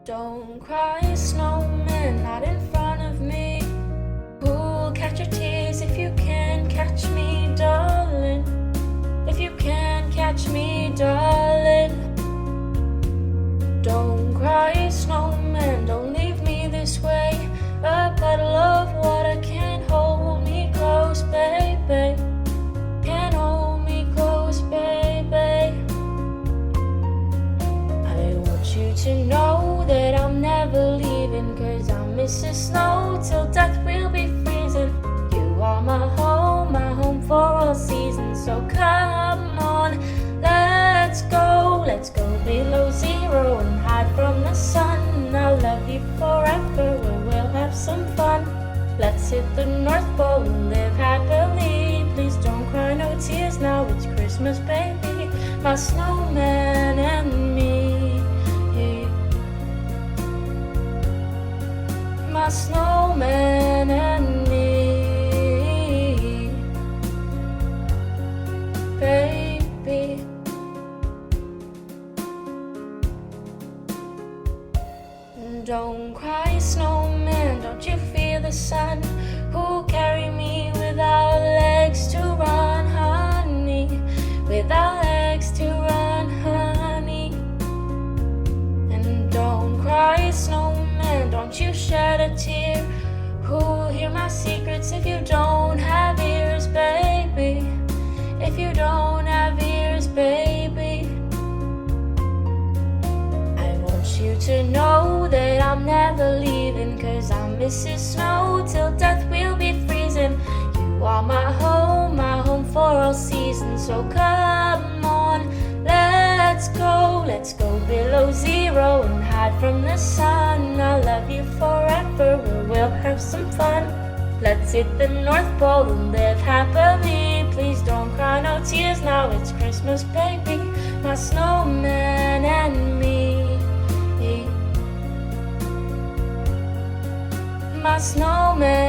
Don't cry, snowman, not in front of me. Who'll catch your tears if you can catch me, darling? If you can catch me, darling. Don't cry, snowman, don't leave me this way. A puddle of water can't hold me close, baby. Can't hold me close, baby. I want you to know that I'm never leaving, 'cause I miss the snow till death will be freezing. You are my home for all seasons. So come on, let's go below zero and hide from the sun. I'll love you forever, we'll have some fun. Let's hit the North Pole and live happily. Please don't cry, no tears now, it's Christmas, baby. My snowman and me. My snowman and me, baby. Don't cry, snowman, don't you fear the sun? Who'll carry me without legs to run, honey? Without legs to run, honey. And don't cry, snowman, don't you shed a tear. Who'll hear my secrets if you don't have ears, baby? If you don't have ears, baby. I want you to know that I'm never leaving, 'cause I miss the snow till death will be freezing. You are my home for all seasons. So come on, let's go below zero and hide from the sun. I'll love you forever, we'll have some fun. Let's hit the North Pole and live happily. Please don't cry, no tears now, it's Christmas, baby. My snowman and me. My snowman